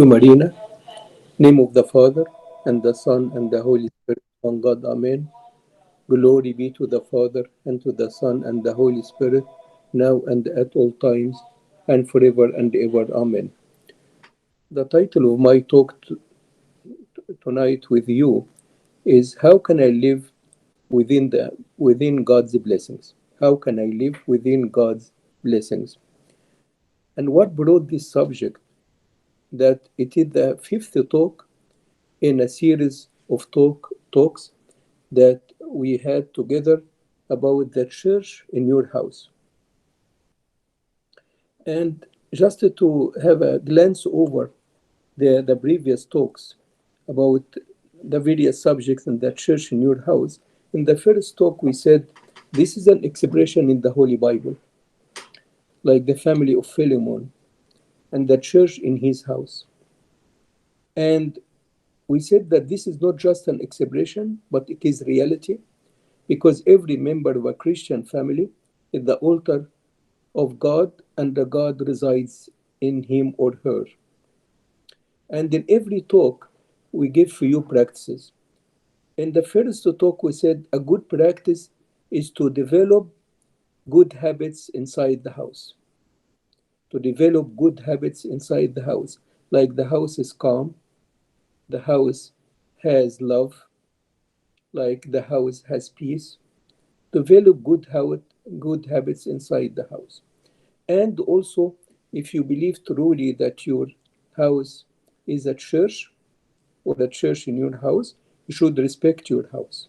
You, Marina, name of the Father, and the Son, and the Holy Spirit, one God, Amen. Glory be to the Father, and to the Son, and the Holy Spirit, now and at all times, and forever and ever. Amen. The title of my talk tonight with you is How can I live within God's blessings? How can I live within God's blessings? And what brought this subject? That it is the fifth talk in a series of talks that we had together about the church in your house. And just to have a glance over the previous talks about the various subjects in the church in your house, in the first talk we said this is an expression in the Holy Bible, like the family of Philemon and the church in his house. And we said that this is not just an expression, but it is reality, because every member of a Christian family is the altar of God, and the God resides in him or her. And in every talk, we give few practices. In the first talk, we said a good practice is to develop good habits inside the house. To develop good habits inside the house, like the house is calm, the house has love, like the house has peace. Develop good habits inside the house. And also, if you believe truly that your house is a church or a church in your house, you should respect your house.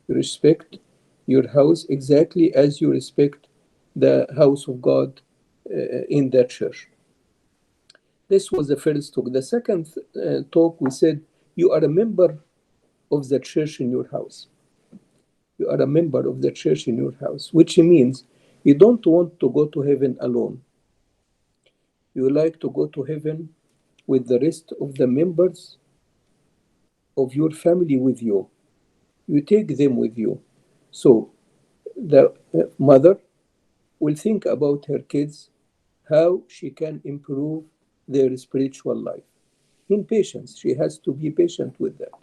You respect your house exactly as you respect the house of God in that church. This was the first talk. The second talk, we said you are a member of the church in your house. You are a member of the church in your house, which means you don't want to go to heaven alone. You like to go to heaven with the rest of the members of your family with you. You take them with you. So the mother will think about her kids, how she can improve their spiritual life. In patience, she has to be patient with that.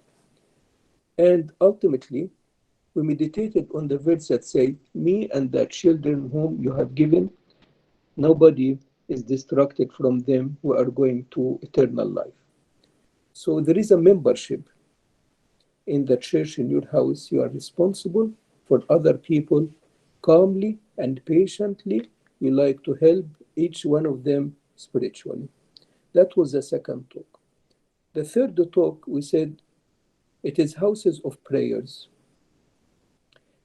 And ultimately, we meditated on the verse that say, "Me and the children whom you have given, nobody is distracted from them who are going to eternal life." So there is a membership in the church in your house. You are responsible for other people calmly and patiently. You like to help each one of them spiritually. That was the second talk. The third talk, we said it is houses of prayers.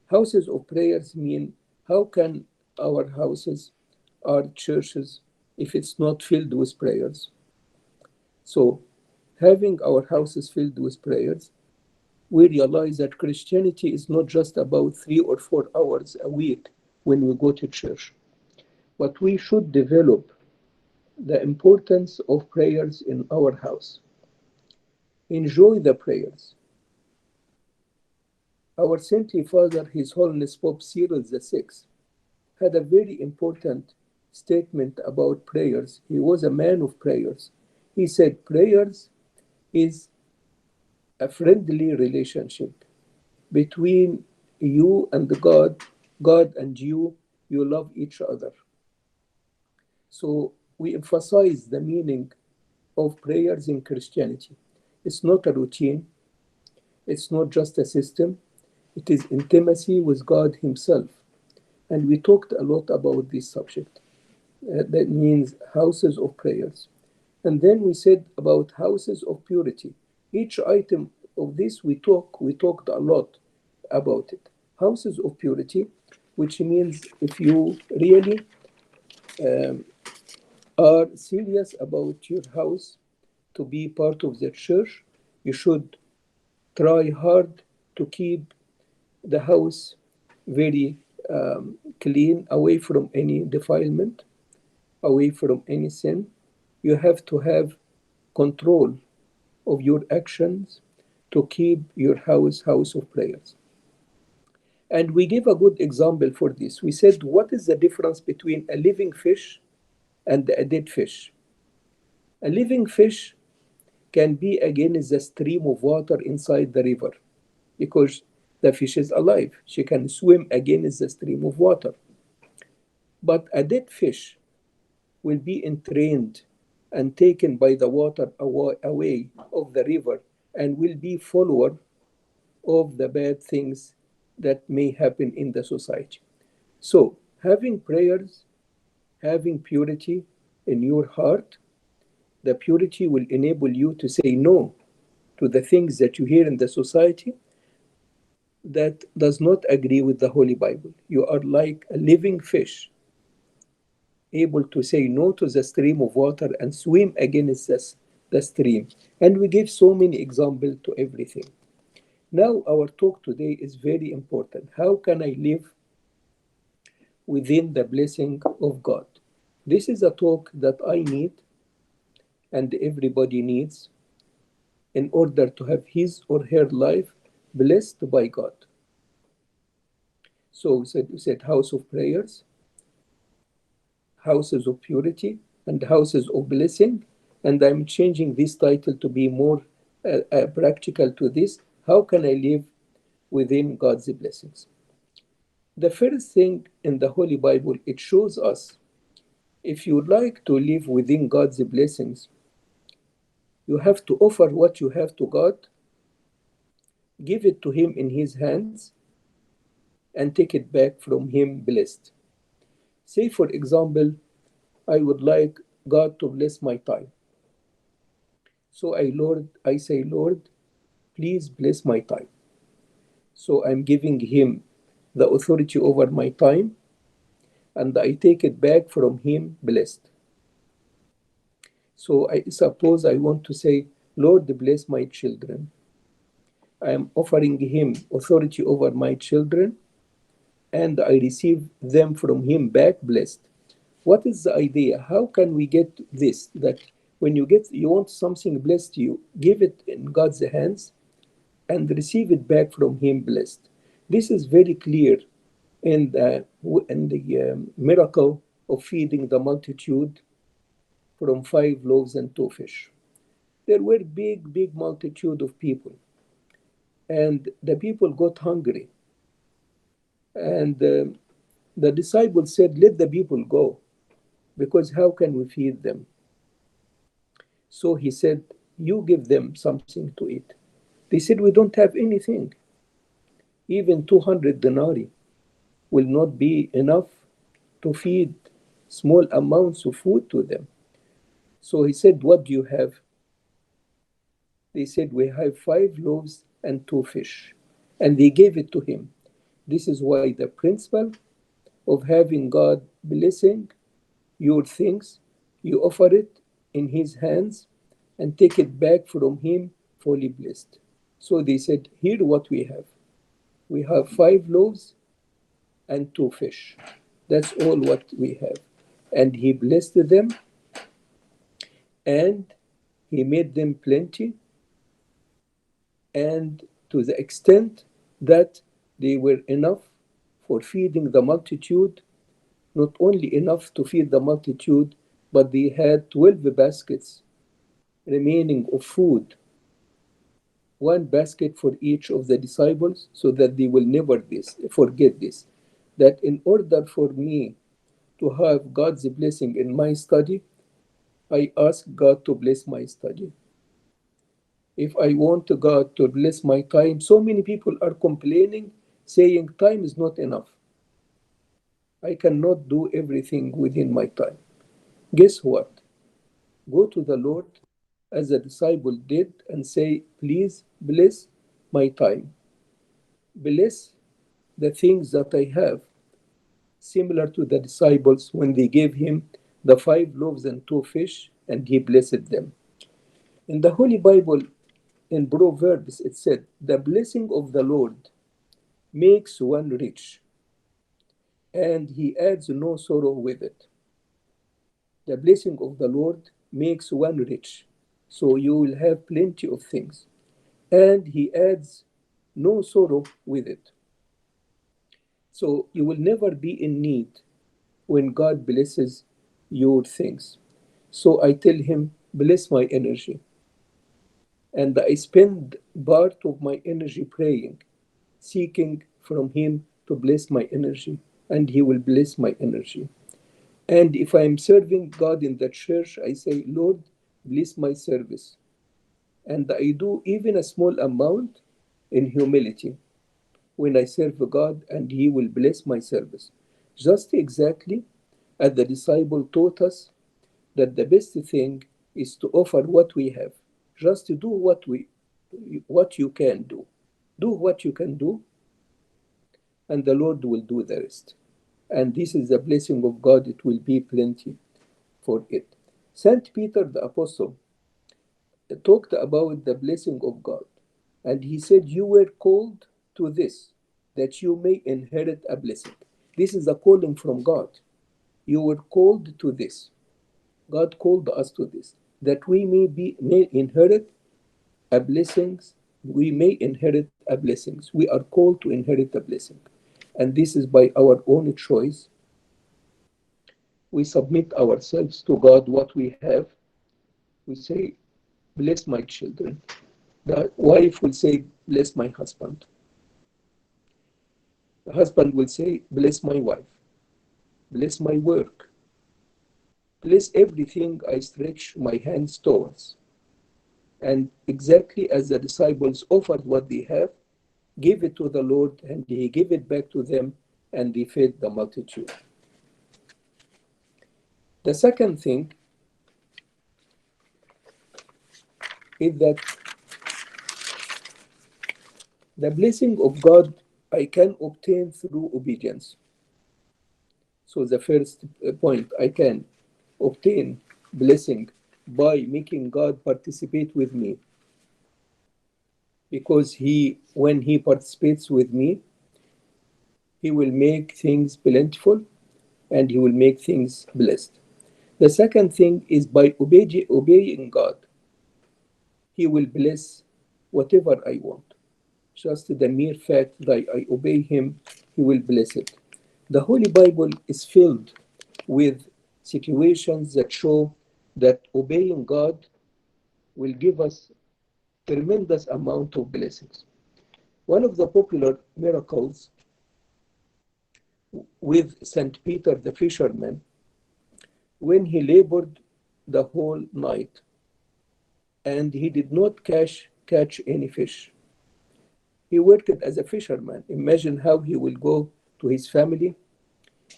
Houses of prayers mean how can our houses, our churches, if it's not filled with prayers? So, having our houses filled with prayers, we realize that Christianity is not just about 3 or 4 hours a week when we go to church, but we should develop the importance of prayers in our house. Enjoy the prayers. Our Saintly Father, His Holiness Pope Cyril VI, had a very important statement about prayers. He was a man of prayers. He said, prayers is a friendly relationship between you and God, God and you love each other. So we emphasize the meaning of prayers in Christianity. It's not a routine, it's not just a system, it is intimacy with God Himself. And we talked a lot about this subject. That means houses of prayers. And then we said about houses of purity. Each item of this we talked a lot about it. Houses of purity, which means if you really um, are serious about your house to be part of the church, you should try hard to keep the house very clean, away from any defilement, away from any sin. You have to have control of your actions to keep your house of prayers. And we gave a good example for this. We said, what is the difference between a living fish and a dead fish? A living fish can be against the stream of water inside the river because the fish is alive. She can swim against the stream of water. But a dead fish will be entrained and taken by the water away of the river and will be follower of the bad things that may happen in the society. So, having prayers, having purity in your heart, the purity will enable you to say no to the things that you hear in the society that does not agree with the Holy Bible. You are like a living fish, able to say no to the stream of water and swim against the stream. And we give so many examples to everything. Now, our talk today is very important. How can I live within the blessing of God? This is a talk that I need and everybody needs in order to have his or her life blessed by God. So we said house of prayers, houses of purity, and houses of blessing. And I'm changing this title to be more practical to this. How can I live within God's blessings? The first thing in the Holy Bible, it shows us if you like to live within God's blessings, you have to offer what you have to God, give it to Him in His hands, and take it back from Him blessed. Say, for example, I would like God to bless my time. So I say, Lord, please bless my time. So I'm giving Him the authority over my time, and I take it back from Him blessed. So I suppose I want to say, Lord, bless my children. I am offering Him authority over my children, and I receive them from Him back blessed. What is the idea? How can we get this? That when you want something blessed, you give it in God's hands and receive it back from Him blessed. This is very clear in the miracle of feeding the multitude from 5 loaves and 2 fish. There were big multitude of people, and the people got hungry. And the disciples said, let the people go, because how can we feed them? So He said, you give them something to eat. They said, we don't have anything. Even 200 denarii will not be enough to feed small amounts of food to them. So He said, what do you have? They said, we have 5 loaves and 2 fish. And they gave it to Him. This is why the principle of having God blessing your things, you offer it in His hands and take it back from Him fully blessed. So they said, here what we have. We have 5 loaves and 2 fish. That's all what we have. And He blessed them, and He made them plenty, and to the extent that they were enough for feeding the multitude, not only enough to feed the multitude, but they had 12 baskets remaining of food, 1 basket for each of the disciples, so that they will never forget this, that in order for me to have God's blessing in my study, I ask God to bless my study. If I want God to bless my time, so many people are complaining, saying time is not enough. I cannot do everything within my time. Guess what? Go to the Lord as the disciple did and say, please bless my time. Bless the things that I have, similar to the disciples when they gave Him the 5 loaves and 2 fish, and He blessed them. In the Holy Bible, in Proverbs, it said, the blessing of the Lord makes one rich, and He adds no sorrow with it. The blessing of the Lord makes one rich, so you will have plenty of things, and He adds no sorrow with it. So you will never be in need when God blesses your things. So I tell Him, bless my energy, And I spend part of my energy praying, seeking from Him to bless my energy, and He will bless my energy. And if I'm serving God in the church, I say, Lord, bless my service. And I do even a small amount in humility when I serve God, and He will bless my service. Just exactly as the disciple taught us that the best thing is to offer what we have. Just to do what you can do. Do what you can do, and the Lord will do the rest. And this is the blessing of God, it will be plenty for it. Saint Peter the Apostle talked about the blessing of God, and he said, you were called to this, that you may inherit a blessing. This is a calling from God. You were called to this. God called us to this, that we may inherit a blessings. We may inherit a blessings. We are called to inherit a blessing, and this is by our own choice. We submit ourselves to God. What we have, we say, "Bless my children." The wife will say, "Bless my husband." The husband will say, "Bless my wife. Bless my work. Bless everything I stretch my hands towards." And exactly as the disciples offered what they have, give it to the Lord, and He gave it back to them, and they fed the multitude. The second thing is that the blessing of God I can obtain through obedience. So the first point, I can obtain blessing by making God participate with me, because when He participates with me, He will make things plentiful, and He will make things blessed. The second thing is by obeying God, He will bless whatever I want. Just the mere fact that I obey Him, He will bless it. The Holy Bible is filled with situations that show that obeying God will give us tremendous amount of blessings. One of the popular miracles with St. Peter the fisherman, when he labored the whole night and he did not catch any fish. He worked as a fisherman. Imagine how he will go to his family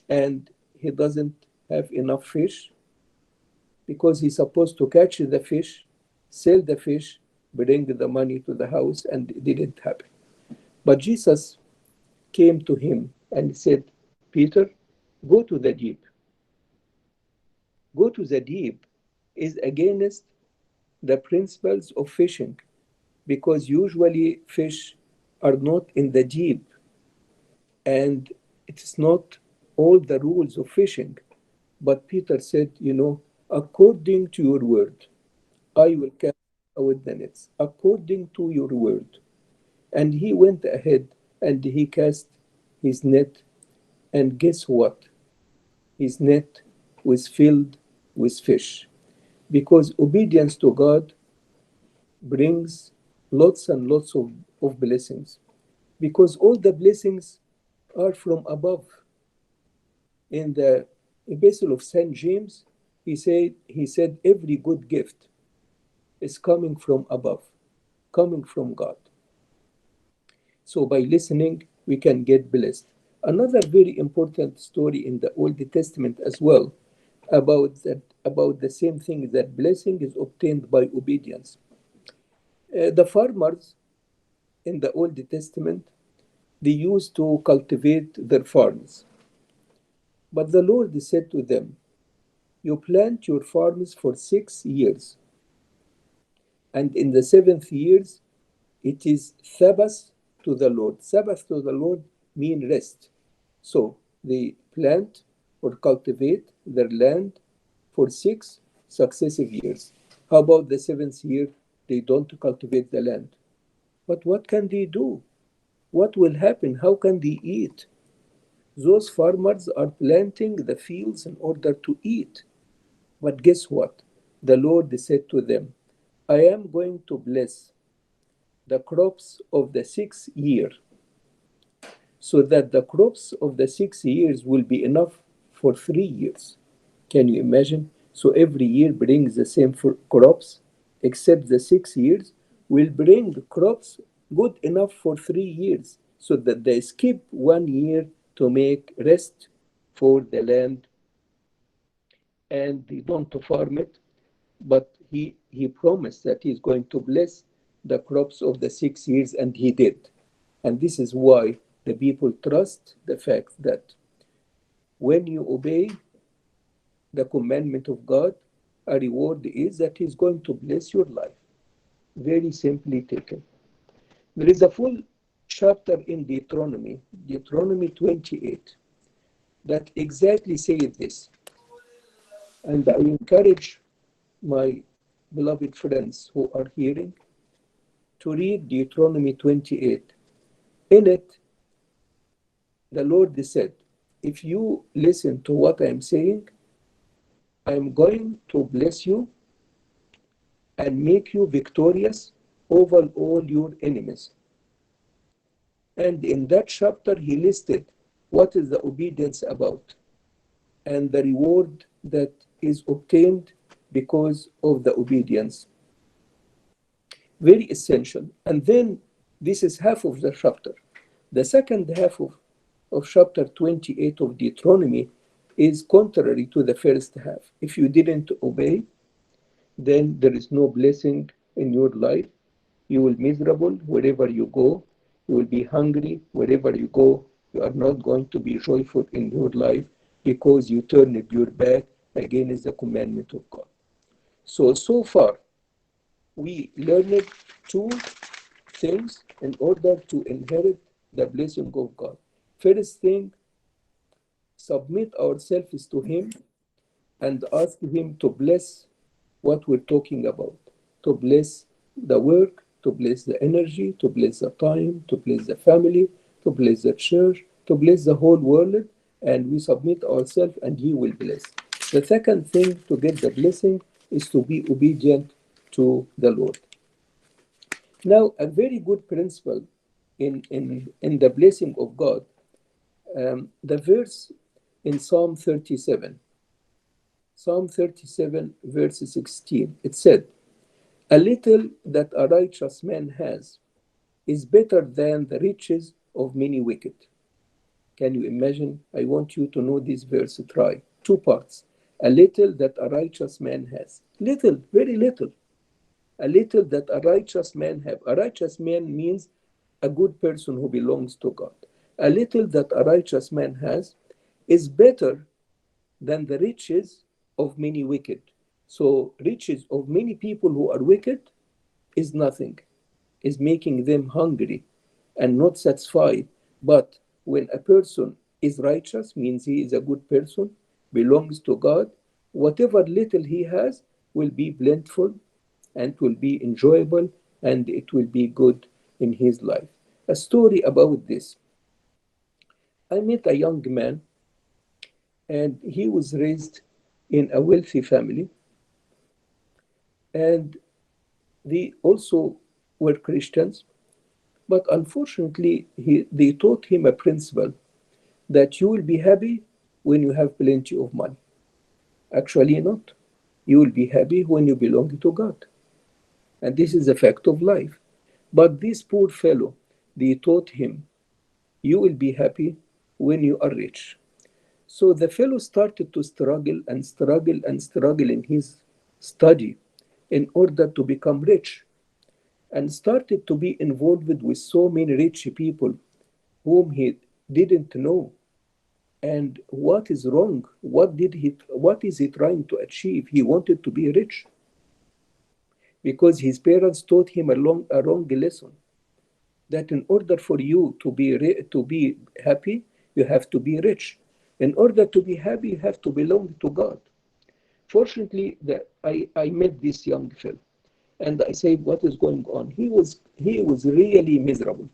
and he doesn't have enough fish, because he's supposed to catch the fish, sell the fish, bring the money to the house, and it didn't happen. But Jesus came to him and said, Peter, go to the deep. Go to the deep is against the principles of fishing, because usually fish are not in the deep, and it is not all the rules of fishing. But Peter said, according to your word, I will cast out the nets, according to your word. And he went ahead and he cast his net, and guess what? His net was filled with fish, because obedience to God brings lots and lots of blessings, because all the blessings are from above. In the epistle of St. James, he said every good gift is coming from above, coming from God. So by listening, we can get blessed. Another very important story in the Old Testament as well about the same thing, that blessing is obtained by obedience. The farmers in the Old Testament, they used to cultivate their farms. But the Lord said to them, you plant your farms for 6 years, and in the seventh years, it is Sabbath to the Lord. Sabbath to the Lord means rest. So they plant or cultivate their land for 6 successive years. How about the seventh year? They don't cultivate the land. But what can they do? What will happen? How can they eat? Those farmers are planting the fields in order to eat. But guess what? The Lord said to them, I am going to bless the crops of the 6th year, so that the crops of the 6 years will be enough for 3 years. Can you imagine? So every year brings the same crops, except the 6 years will bring crops good enough for 3 years, so that they skip 1 year to make rest for the land, and they don't farm it. But he promised that he's going to bless the crops of the 6 years, and he did. And this is why the people trust the fact that when you obey the commandment of God, a reward is that he's going to bless your life. Very simply taken. There is a full chapter in Deuteronomy, Deuteronomy 28, that exactly says this. And I encourage my beloved friends who are hearing to read Deuteronomy 28. In it, the Lord said, if you listen to what I'm saying, I'm going to bless you and make you victorious over all your enemies. And in that chapter, he listed what is the obedience about and the reward that is obtained because of the obedience. Very essential. And then this is half of the chapter. The second half of chapter 28 of Deuteronomy is contrary to the first half. If you didn't obey, then there is no blessing in your life. You will be miserable wherever you go. You will be hungry wherever you go. You are not going to be joyful in your life because you turned your back against the commandment of God. So far, we learned two things in order to inherit the blessing of God. First thing, submit ourselves to Him and ask Him to bless what we're talking about, to bless the work, to bless the energy, to bless the time, to bless the family, to bless the church, to bless the whole world, and we submit ourselves and He will bless. The second thing to get the blessing is to be obedient to the Lord. Now, a very good principle in the blessing of God, the verse in Psalm 37, verse 16, it said, a little that a righteous man has is better than the riches of many wicked. Can you imagine? I want you to know this verse. Try. Two parts. A little that a righteous man has. Little, very little. A little that a righteous man have. A righteous man means a good person who belongs to God. A little that a righteous man has is better than the riches of many wicked. So riches of many people who are wicked is nothing, is making them hungry and not satisfied. But when a person is righteous, means he is a good person, belongs to God, whatever little he has will be plentiful and will be enjoyable and it will be good in his life. A story about this. I met a young man and he was raised in a wealthy family, and they also were Christians. But unfortunately, they taught him a principle that you will be happy when you have plenty of money. Actually, not. You will be happy when you belong to God. And this is a fact of life. But this poor fellow, they taught him, you will be happy when you are rich. So the fellow started to struggle and struggle and struggle in his study in order to become rich, and started to be involved with so many rich people whom he didn't know. And what is wrong? What is he trying to achieve? He wanted to be rich because his parents taught him a wrong lesson, that in order for you to be happy, you have to be rich. In order to be happy, you have to belong to God. Fortunately, I met this young fellow and I said, what is going on? He was really miserable.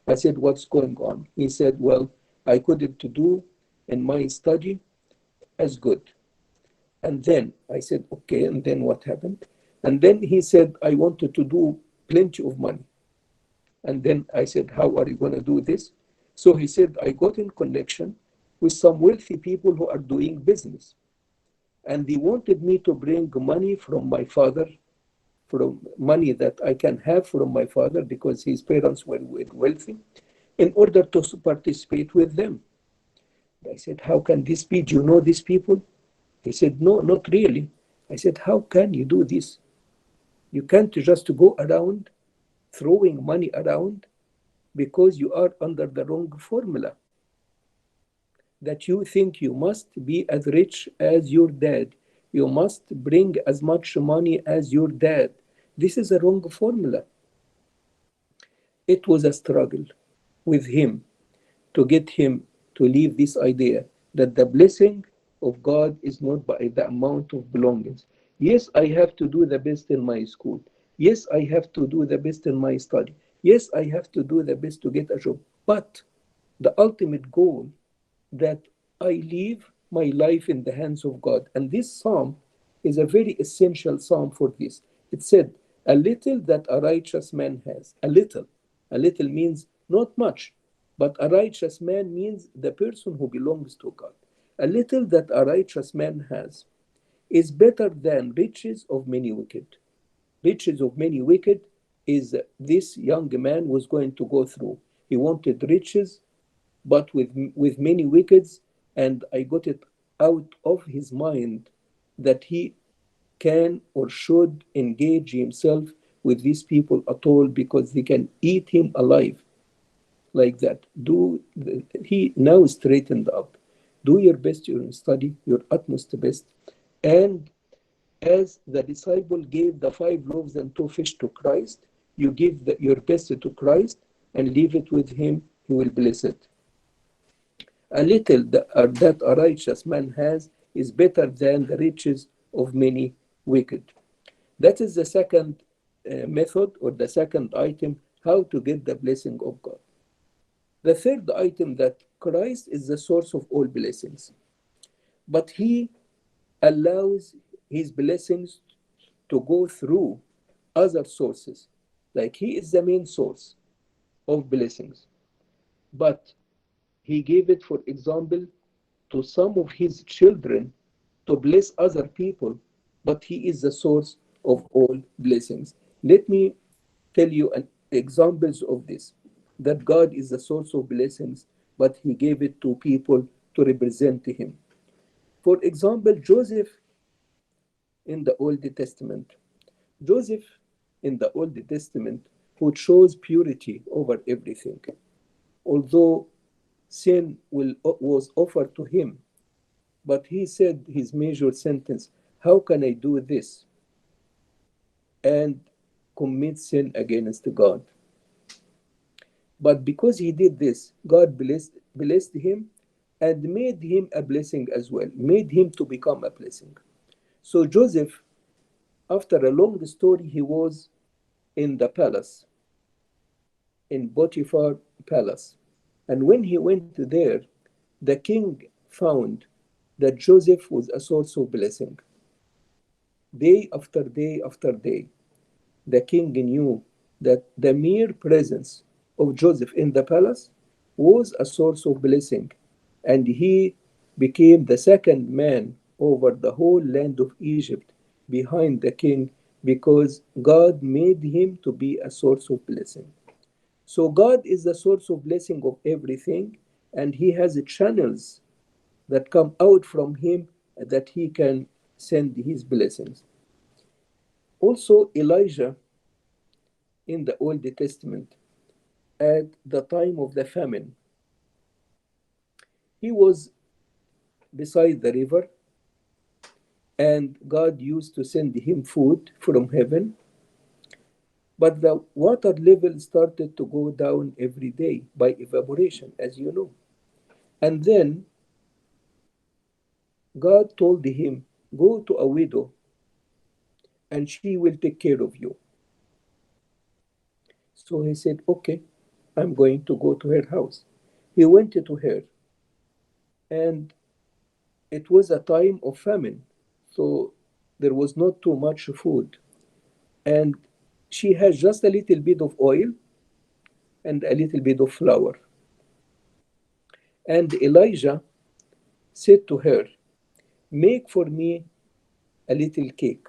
I said, what's going on? He said, well, I couldn't do in my study as good. And then I said, okay, and then what happened? And then he said, I wanted to do plenty of money. And then I said, how are you going to do this? So he said, I got in connection with some wealthy people who are doing business. And they wanted me to bring money from my father, from money that I can have from my father because his parents were wealthy, in order to participate with them. I said, how can this be? Do you know these people? He said, no, not really. I said, how can you do this? You can't just go around throwing money around because you are under the wrong formula, that you think you must be as rich as your dad. You must bring as much money as your dad. This is a wrong formula. It was a struggle with him to get him to leave this idea that the blessing of God is not by the amount of belongings. Yes, I have to do the best in my school. Yes, I have to do the best in my study. Yes, I have to do the best to get a job. But the ultimate goal, that I leave my life in the hands of God. And this psalm is a very essential psalm for this. It said, a little that a righteous man has. A little. A little means not much, but a righteous man means the person who belongs to God. A little that a righteous man has is better than riches of many wicked. Riches of many wicked is this young man was going to go through. He wanted riches, but with many wickeds, and I got it out of his mind that he can or should engage himself with these people at all because they can eat him alive like that. He now straightened up. Do your best in study, your utmost best. And as the disciple gave the 5 loaves and 2 fish to Christ, you give your best to Christ and leave it with him, he will bless it. A little that a righteous man has is better than the riches of many wicked. That is the second method, or the second item, how to get the blessing of God. The third item, that Christ is the source of all blessings, but he allows his blessings to go through other sources. Like he is the main source of blessings, but he gave it, for example, to some of his children to bless other people, but he is the source of all blessings. Let me tell you examples of this, that God is the source of blessings, but he gave it to people to represent him. For example, Joseph in the Old Testament. Joseph in the Old Testament, who chose purity over everything, although sin was offered to him, but he said his major sentence, how can I do this and commit sin against God? But because he did this, God blessed him and made him a blessing as well, made him to become a blessing. So Joseph, after a long story, he was in the palace, in Potiphar palace. And when he went there, the king found that Joseph was a source of blessing. Day after day after day, the king knew that the mere presence of Joseph in the palace was a source of blessing, and he became the second man over the whole land of Egypt behind the king, because God made him to be a source of blessing. So God is the source of blessing of everything, and he has channels that come out from him that he can send his blessings. Also, Elijah in the Old Testament, at the time of the famine, he was beside the river, and God used to send him food from heaven. But the water level started to go down every day by evaporation, as you know. And then God told him, go to a widow and she will take care of you. So he said, okay, I'm going to go to her house. He went to her, and it was a time of famine, so there was not too much food. and she has just a little bit of oil and a little bit of flour. And Elijah said to her, make for me a little cake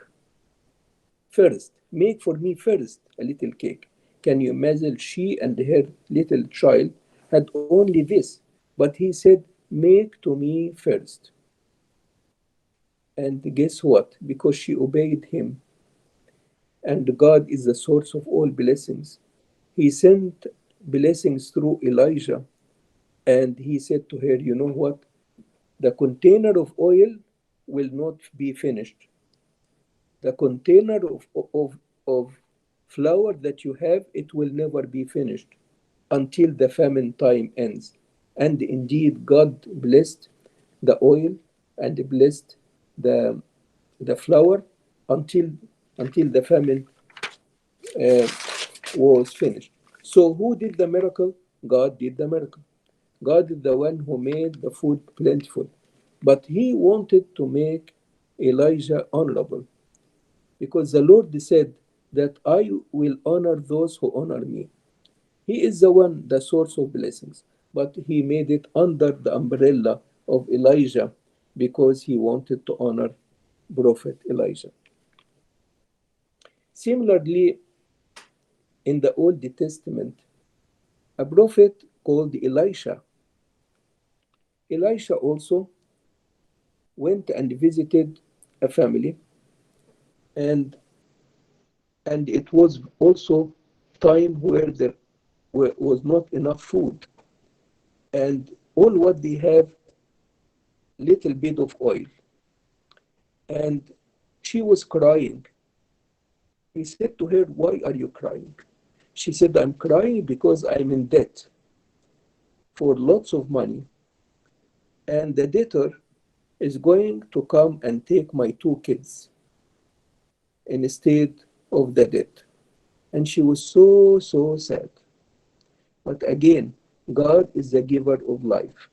first. Make for me first a little cake. Can you imagine? She and her little child had only this, but he said, make to me first. And guess what? Because she obeyed him, and God is the source of all blessings, he sent blessings through Elijah. And he said to her, you know what? The container of oil will not be finished. The container of flour that you have, it will never be finished until the famine time ends. And indeed, God blessed the oil and blessed the, the flour until, until the famine uh, was finished. So, who did the miracle? God did the miracle. God is the one who made the food plentiful. But he wanted to make Elijah honorable, because the Lord said that I will honor those who honor me. He is the one, the source of blessings, but he made it under the umbrella of Elijah because he wanted to honor Prophet Elijah. Similarly, in the Old Testament, a prophet called Elisha. Elisha also went and visited a family, and and it was also time where there was not enough food, and all what they have, little bit of oil. And she was crying. He said to her, why are you crying? She said, I'm crying because I'm in debt for lots of money, and the debtor is going to come and take my two kids instead of the debt. And she was so sad. But again, God is the giver of life.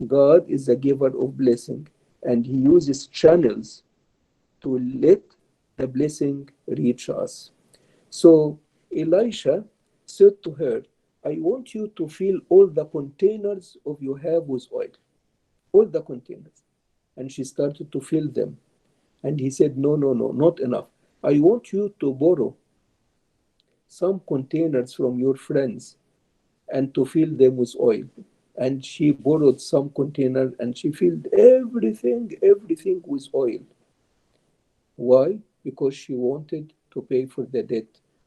God is the giver of blessing, and he uses channels to let the blessing reach us. So Elisha said to her, I want you to fill all the containers of you have with oil, all the containers. And she started to fill them. And he said, no, not enough. I want you to borrow some containers from your friends and to fill them with oil. And she borrowed some container and she filled everything with oil. Why? Because she wanted to pay for the debt.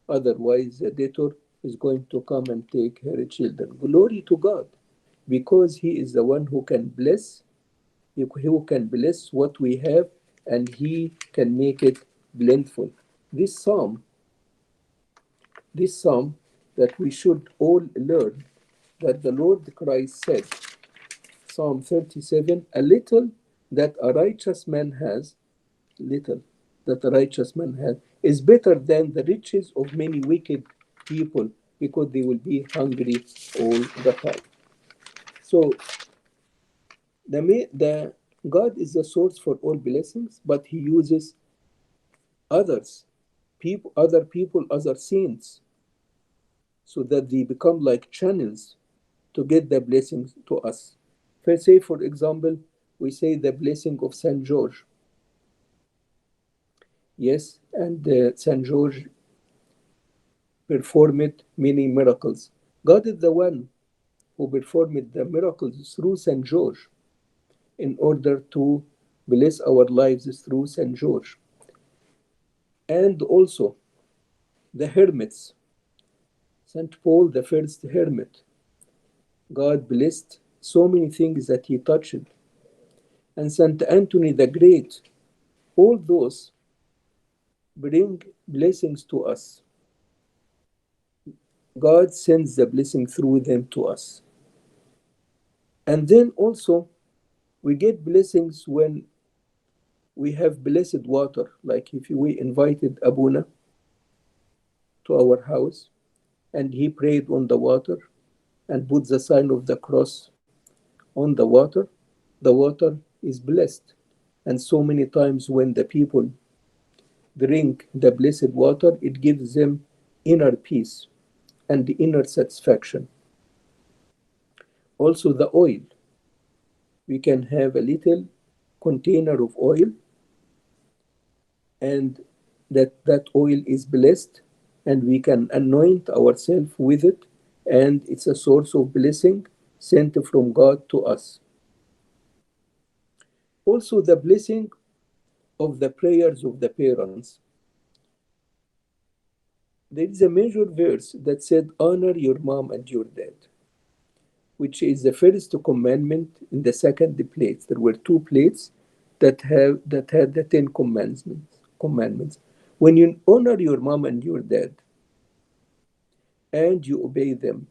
Otherwise, the debtor is going to come and take her children. Glory to God, because He is the one who can bless, who can bless what we have, and He can make it plentiful. This psalm, this psalm that we should all learn, that the Lord Christ said, Psalm 37, a little that a righteous man has, little that a righteous man has, is better than the riches of many wicked people, because they will be hungry all the time. So the God is the source for all blessings, but He uses others, other saints, so that they become like channels to get the blessings to us. Let's say, for example, we say the blessing of Saint George. Yes, and Saint George performed many miracles. God is the one who performed the miracles through Saint George in order to bless our lives through Saint George. And also the hermits, Saint Paul, the first hermit. God blessed so many things that he touched. And Saint Anthony the Great, all those bring blessings to us. God sends the blessing through them to us. And then also, we get blessings when we have blessed water, like if we invited Abuna to our house and he prayed on the water and put the sign of the cross on the water is blessed. And so many times when the people drink the blessed water, it gives them inner peace and inner satisfaction. Also, the oil. We can have a little container of oil, and that oil is blessed, and we can anoint ourselves with it, and it's a source of blessing sent from God to us. Also, the blessing of the prayers of the parents. There is a major verse that said, "Honor your mom and your dad," which is the first commandment in the second plate. There were two plates that had the Ten Commandments. Commandments. When you honor your mom and your dad and you obey them,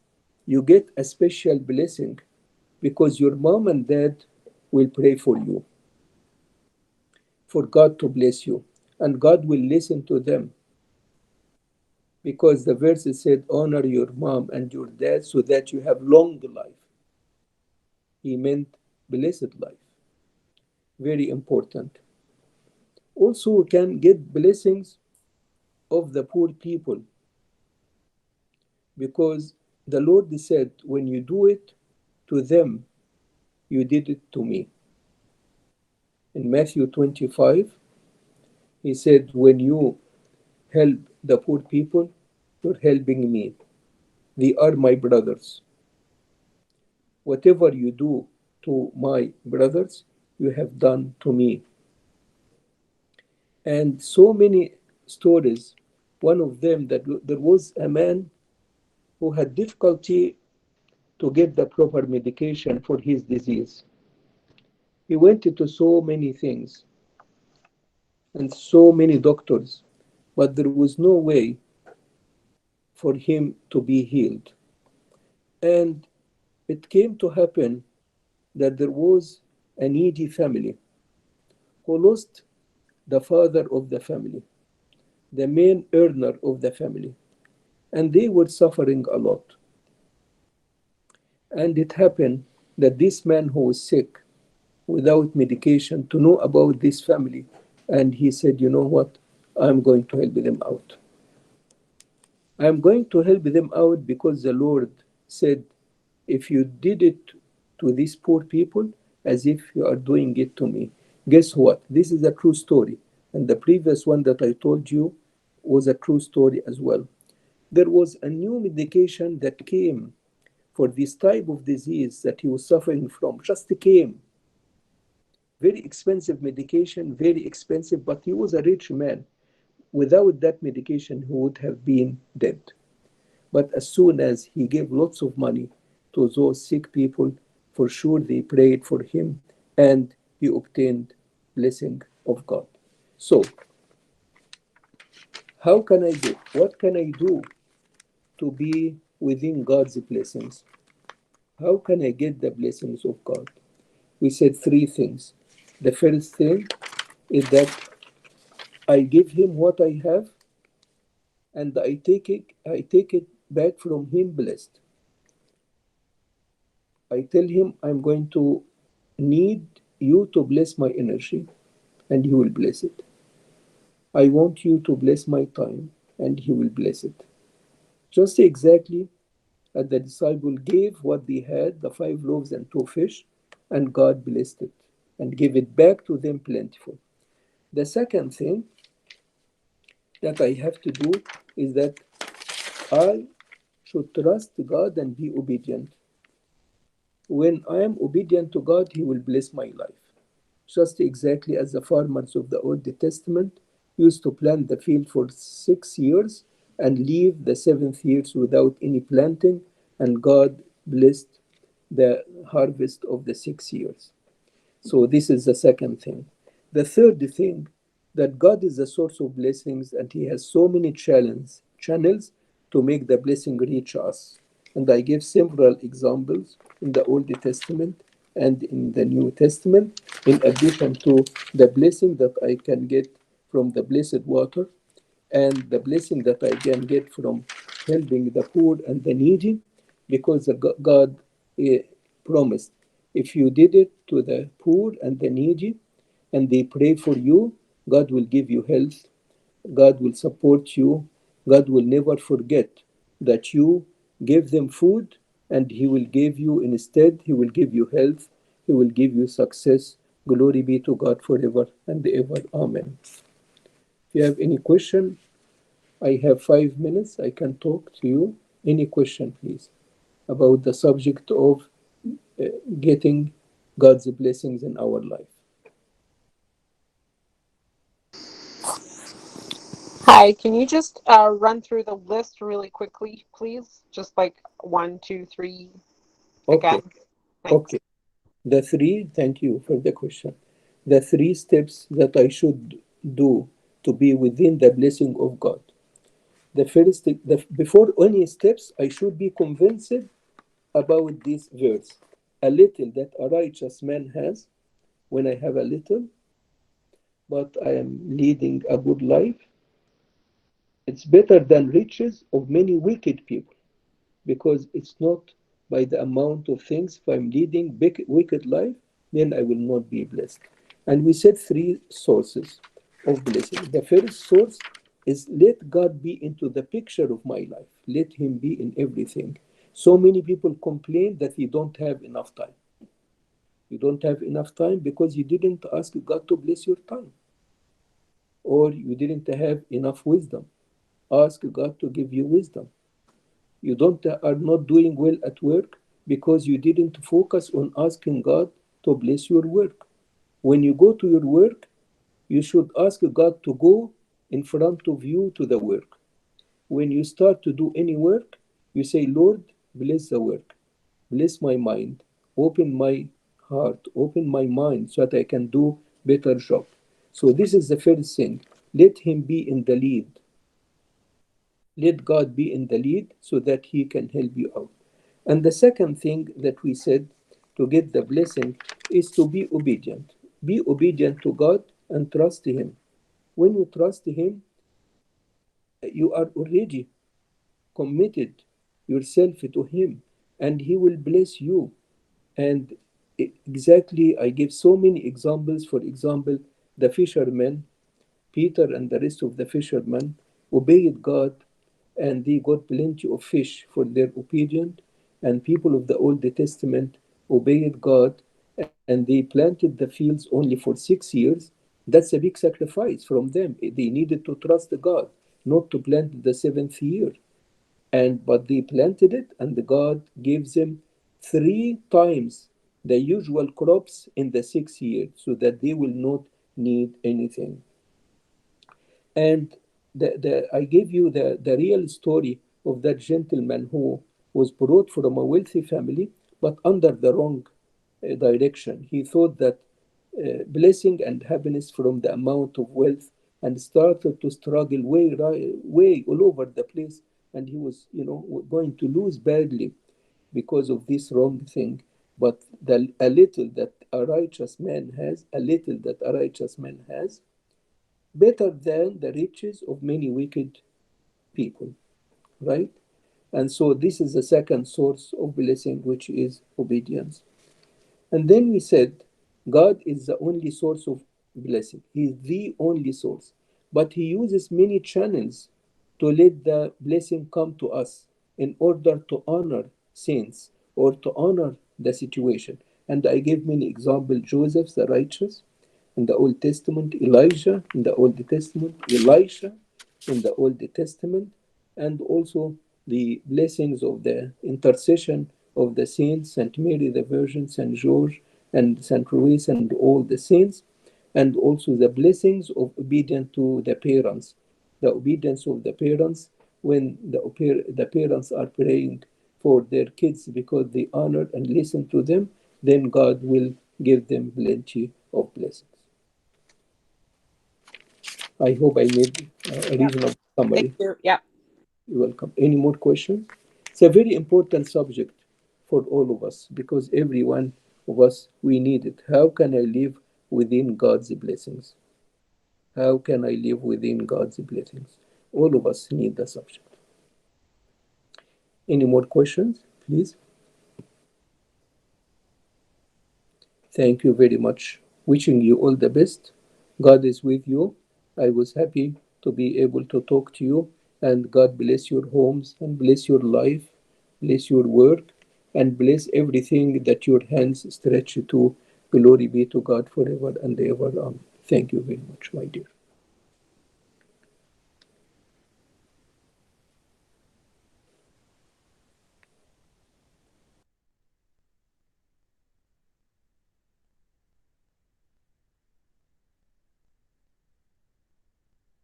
you get a special blessing because your mom and dad will pray for you, for God to bless you, and God will listen to them because the verse said, "Honor your mom and your dad so that you have long life." He meant blessed life. Very important. Also, we can get blessings of the poor people because the Lord said, "When you do it to them, you did it to me." In Matthew 25, he said, "When you help the poor people, you're helping me. They are my brothers. Whatever you do to my brothers, you have done to me." And so many stories. One of them, that there was a man who had difficulty to get the proper medication for his disease. He went into so many things and so many doctors, but there was no way for him to be healed. And it came to happen that there was a needy family who lost the father of the family, the main earner of the family, and they were suffering a lot. And it happened that this man who was sick without medication to know about this family, and he said, "You know what? I'm going to help them out. I'm going to help them out because the Lord said, if you did it to these poor people as if you are doing it to me." Guess what? This is a true story. And the previous one that I told you was a true story as well. There was a new medication that came for this type of disease that he was suffering from. Just came. Very expensive medication, very expensive, but he was a rich man. Without that medication, he would have been dead. But as soon as he gave lots of money to those sick people, for sure they prayed for him and he obtained blessing of God. So, how can I do? What can I do to be within God's blessings? How can I get the blessings of God? We said three things. The first thing is that I give him what I have and I take it back from him blessed. I tell him I'm going to need you to bless my energy and he will bless it. I want you to bless my time and he will bless it. Just exactly as the disciple gave what they had, the 5 loaves and 2 fish, and God blessed it and gave it back to them plentiful. The second thing that I have to do is that I should trust God and be obedient. When I am obedient to God, he will bless my life. Just exactly as the farmers of the Old Testament used to plant the field for 6 years and leave the seventh years without any planting, and God blessed the harvest of the 6 years. So this is the second thing. The third thing, that God is the source of blessings and he has so many channels to make the blessing reach us. And I give several examples in the Old Testament and in the New Testament, in addition to the blessing that I can get from the blessed water and the blessing that I can get from helping the poor and the needy, because God eh, promised, if you did it to the poor and the needy and they pray for you, God will give you health God will support you. God will never forget that you gave them food, and He will give you instead, He will give you health, He will give you success. Glory be to God forever and ever. Amen. If you have any question, I have 5 minutes. I can talk to you. Any question, please, about the subject of uh, getting God's blessings in our life. Hi, can you just run through the list really quickly, please? Just like one, two, three Okay, again. Thanks. okay. Thank you for the question. The three steps that I should do to be within the blessing of God. The first, before any steps, I should be convinced about this verse. A little that a righteous man has, when I have a little, but I am leading a good life, it's better than riches of many wicked people, because it's not by the amount of things. If I'm leading big, wicked life, then I will not be blessed. And we said three sources of blessing. The first source is let God be into the picture of my life. Let Him be in everything. So many people complain that you don't have enough time. You don't have enough time because you didn't ask God to bless your time, or you didn't have enough wisdom. Ask God to give you wisdom. You don't are not doing well at work because you didn't focus on asking God to bless your work. When you go to your work, you should ask God to go in front of you to the work. When you start to do any work, you say, Lord, bless the work, bless my mind, open my heart, open my mind so that I can do better job. So this is the first thing. Let Him be in the lead. Let God be in the lead so that He can help you out. And the second thing that we said to get the blessing is to be obedient. Be obedient to God and trust Him. When you trust Him, you are already committed yourself to Him, and He will bless you. And exactly, I give so many examples. For example, the fishermen, Peter and the rest of the fishermen, obeyed God, and they got plenty of fish for their obedience. And people of the Old Testament obeyed God, and they planted the fields only for 6 years. That's a big sacrifice from them. They needed to trust God, not to plant the seventh year. And but they planted it, and God gives them three times the usual crops in the 6 years, so that they will not need anything. And I gave you the real story of that gentleman who was brought from a wealthy family, but under the wrong direction. He thought that blessing and happiness from the amount of wealth, and started to struggle way all over the place. And he was, going to lose badly because of this wrong thing. But a little that a righteous man has, a little that a righteous man has, better than the riches of many wicked people, right? And so this is the second source of blessing, which is obedience. And then we said, God is the only source of blessing. He is the only source. But He uses many channels to let the blessing come to us in order to honor saints or to honor the situation. And I gave many examples: Joseph the righteous in the Old Testament, Elijah in the Old Testament, Elisha in the Old Testament, and also the blessings of the intercession of the saints, Saint Mary the Virgin, Saint George, and Saint Rueiss, and all the saints, and also the blessings of obedience to the parents, the obedience of the parents when the parents are praying for their kids because they honor and listen to them, then God will give them plenty of blessings. I hope I made a Yep. reasonable Thank summary. you. Yep. You're welcome. Any more questions? It's a very important subject for all of us, because every one of us, we need it. How can I live within God's blessings? How can I live within God's blessings? All of us need the subject. Any more questions, please? Thank you very much. Wishing you all the best. God is with you. I was happy to be able to talk to you. And God bless your homes and bless your life, bless your work, and bless everything that your hands stretch to. Glory be to God forever and ever. Thank you very much, my dear.